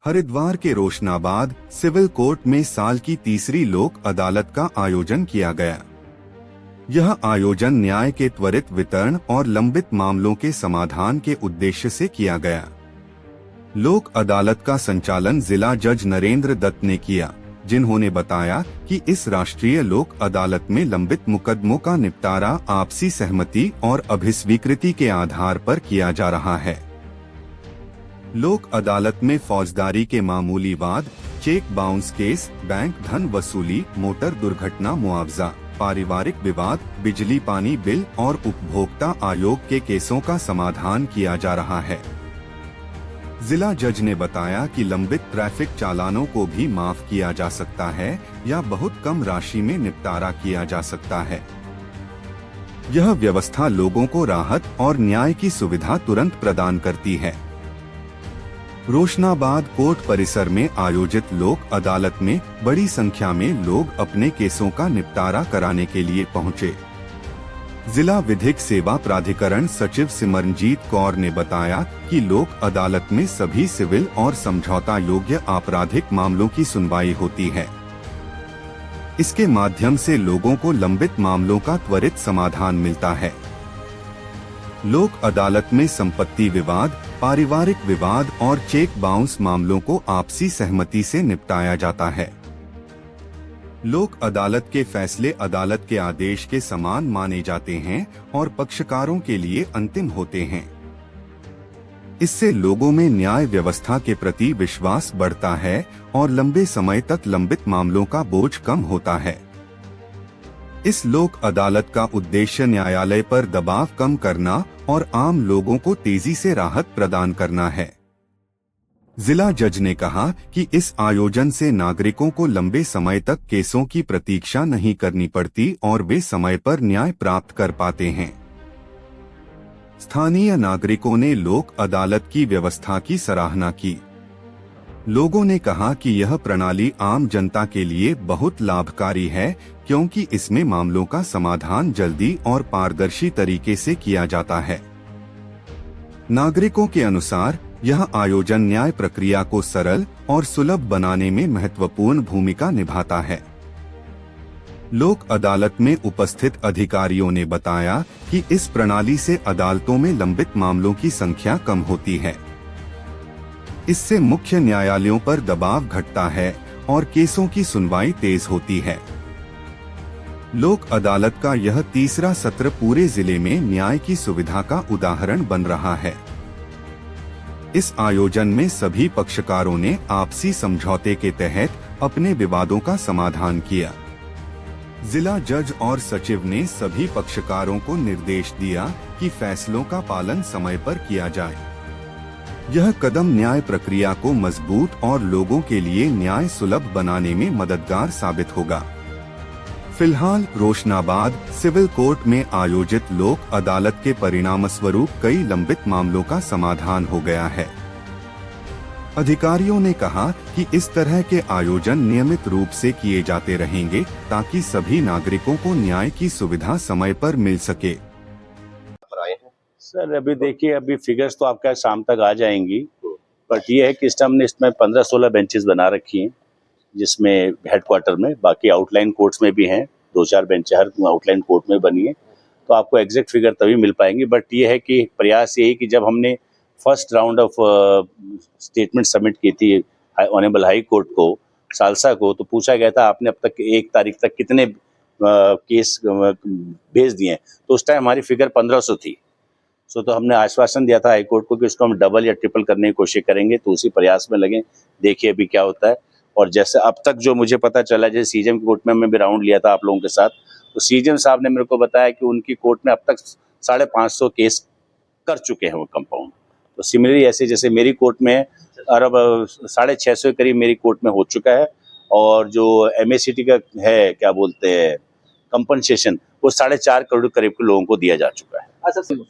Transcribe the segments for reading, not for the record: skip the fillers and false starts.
हरिद्वार के Roshnabad civil court में साल की तीसरी लोक अदालत का आयोजन किया गया। यह आयोजन न्याय के त्वरित वितरण और लंबित मामलों के समाधान के उद्देश्य से किया गया। लोक अदालत का संचालन जिला जज नरेंद्र दत्त ने किया, जिन्होंने बताया कि इस राष्ट्रीय लोक अदालत में लंबित मुकदमों का निपटारा आपसी सहमति और अभिस्वीकृति के आधार पर किया जा रहा है। लोक अदालत में फौजदारी के मामूली वाद, चेक बाउंस केस, बैंक धन वसूली, मोटर दुर्घटना मुआवजा, पारिवारिक विवाद, बिजली पानी बिल और उपभोक्ता आयोग के केसों का समाधान किया जा रहा है। जिला जज ने बताया कि लंबित ट्रैफिक चालानों को भी माफ किया जा सकता है या बहुत कम राशि में निपटारा किया जा सकता है। यह व्यवस्था लोगों को राहत और न्याय की सुविधा तुरंत प्रदान करती है। रोशनाबाद कोर्ट परिसर में आयोजित लोक अदालत में बड़ी संख्या में लोग अपने केसों का निपटारा कराने के लिए पहुंचे। जिला विधिक सेवा प्राधिकरण सचिव सिमरनजीत कौर ने बताया कि लोक अदालत में सभी सिविल और समझौता योग्य आपराधिक मामलों की सुनवाई होती है। इसके माध्यम से लोगों को लंबित मामलों का त्वरित समाधान मिलता है। लोक अदालत में संपत्ति विवाद, पारिवारिक विवाद और चेक बाउंस मामलों को आपसी सहमति से निपटाया जाता है। लोक अदालत के फैसले अदालत के आदेश के समान माने जाते हैं और पक्षकारों के लिए अंतिम होते हैं। इससे लोगों में न्याय व्यवस्था के प्रति विश्वास बढ़ता है और लंबे समय तक लंबित मामलों का बोझ कम होता है। इस लोक अदालत का उद्देश्य न्यायालय पर दबाव कम करना और आम लोगों को तेजी से राहत प्रदान करना है। जिला जज ने कहा कि इस आयोजन से नागरिकों को लंबे समय तक केसों की प्रतीक्षा नहीं करनी पड़ती और वे समय पर न्याय प्राप्त कर पाते हैं। स्थानीय नागरिकों ने लोक अदालत की व्यवस्था की सराहना की। लोगों ने कहा कि यह प्रणाली आम जनता के लिए बहुत लाभकारी है, क्योंकि इसमें मामलों का समाधान जल्दी और पारदर्शी तरीके से किया जाता है। नागरिकों के अनुसार यह आयोजन न्याय प्रक्रिया को सरल और सुलभ बनाने में महत्वपूर्ण भूमिका निभाता है। लोक अदालत में उपस्थित अधिकारियों ने बताया कि इस प्रणाली से अदालतों में लंबित मामलों की संख्या कम होती है। इससे मुख्य न्यायालयों पर दबाव घटता है और केसों की सुनवाई तेज होती है। लोक अदालत का यह तीसरा सत्र पूरे जिले में न्याय की सुविधा का उदाहरण बन रहा है। इस आयोजन में सभी पक्षकारों ने आपसी समझौते के तहत अपने विवादों का समाधान किया। जिला जज और सचिव ने सभी पक्षकारों को निर्देश दिया कि फैसलों का पालन समय पर किया जाए। यह कदम न्याय प्रक्रिया को मजबूत और लोगों के लिए न्याय सुलभ बनाने में मददगार साबित होगा। फिलहाल रोशनाबाद सिविल कोर्ट में आयोजित लोक अदालत के परिणामस्वरूप कई लंबित मामलों का समाधान हो गया है। अधिकारियों ने कहा कि इस तरह के आयोजन नियमित रूप से किए जाते रहेंगे, ताकि सभी नागरिकों को न्याय की सुविधा समय पर मिल सके। सर अभी देखिए, अभी फिगर्स तो आपका शाम तक आ जाएंगी, बट ये है कि हमने इसमें 15-16 बेंचेस बना रखी हैं, जिसमें हेडक्वार्टर में, बाकी आउटलाइन कोर्ट्स में भी हैं 2-4 बेंच हर आउटलाइन कोर्ट में बनी है। तो आपको एग्जैक्ट फिगर तभी मिल पाएंगी, बट ये है कि प्रयास यही कि जब हमने first round of statement submit की थी ऑनरेबल हाई कोर्ट को, सालसा को, तो पूछा गया था आपने अब तक 1 तारीख तक कितने केस भेज दिए हैं, तो उस टाइम हमारी फिगर 1500 थी। तो हमने आश्वासन दिया था हाईकोर्ट को कि इसको हम डबल या ट्रिपल करने की कोशिश करेंगे, तो उसी प्रयास में लगे। देखिए अभी क्या होता है। और जैसे अब तक जो मुझे पता चला, जैसे सीजेएम की कोर्ट में मैं भी राउंड लिया था आप लोगों के साथ, तो सीजेएम साहब ने मेरे को बताया कि उनकी कोर्ट में अब तक 550 केस कर चुके हैं वो कंपाउंड। तो सिमिलरली ऐसे जैसे मेरी कोर्ट में अरब 650 करीब मेरी कोर्ट में हो चुका है, और जो MACT का है क्या बोलते हैं कंपनसेशन, वो 4.5 करोड़ करीब के लोगों को दिया जा चुका है।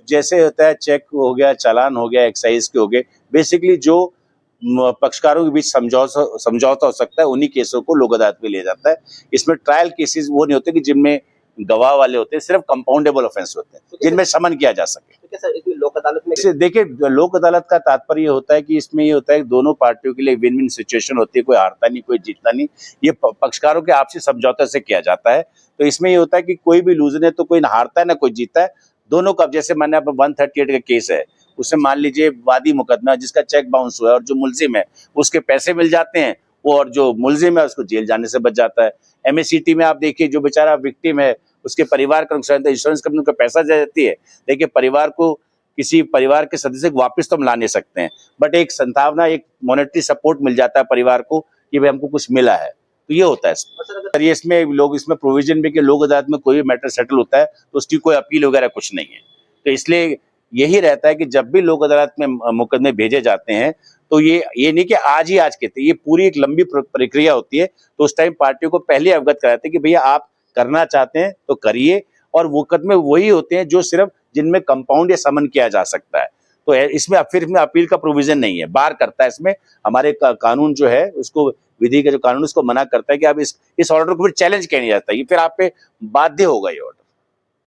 जैसे होता है चेक हो गया, चालान हो गया, एक्साइज के हो गए, बेसिकली जो पक्षकारों के बीच समझौता हो सकता है, उन्हीं केसों को लोक अदालत में लिया जाता है। इसमें ट्रायल केसेस वो नहीं होते कि जिनमें गवाह वाले होते हैं, सिर्फ कंपाउंडेबल ऑफेंस होते हैं जिनमें समन किया जा सके। तो क्या सर इसमें लोक अदालत में देखिए, लोक अदालत का तात्पर्य होता है कि इसमें ये होता है कि दोनों पार्टियों के लिए विन विन सिचुएशन होती है, कोई हारता नहीं कोई जीतता नहीं, ये पक्षकारों के आपसी समझौते से किया जाता है। तो इसमें ये होता है कि कोई भी लूजर है तो कोई ना हारता है ना कोई जीतता है, दोनों का। जैसे माने आप 138 का केस है, उसमें मान लीजिए वादी मुकदमा जिसका चेक बाउंस हुआ है और जो मुलजिम है उसके पैसे मिल जाते हैं, वो और जो मुलजिम है उसको जेल जाने से बच जाता है। MACT में आप देखिए, जो बेचारा विक्टिम है उसके परिवार का नुकसान, इंश्योरेंस कंपनी को पैसा दे देती है, देखिए परिवार को, किसी परिवार के सदस्य को वापस तो हम ला नहीं सकते हैं, बट एक संभावना, एक मॉनेटरी सपोर्ट मिल जाता है परिवार को कि भाई हमको कुछ मिला है। तो ये होता है सर। ये इसमें लोग, इसमें प्रोविजन भी कि लोक अदालत में कोई भी मैटर सेटल होता है तो उसकी कोई अपील वगैरह कुछ नहीं है। तो इसलिए यही रहता है कि जब भी लोक अदालत में मुकदमे भेजे जाते हैं तो ये नहीं कि आज कहते हैं, ये पूरी एक लंबी प्रक्रिया होती है। तो उस टाइम पार्टियों को पहले अवगत कराते हैं कि भैया आप करना चाहते हैं तो करिए, और मुकदमे वही होते हैं जो सिर्फ जिनमें कंपाउंड या समन किया जा सकता है। तो इसमें फिर इसमें अपील का प्रोविजन नहीं है, बार करता है इसमें हमारे कानून जो है उसको, विधि का जो कानून उसको मना करता है कि आप इस ऑर्डर को फिर चैलेंज किया नहीं जाता, ये फिर आप पे बाध्य होगा ये ऑर्डर।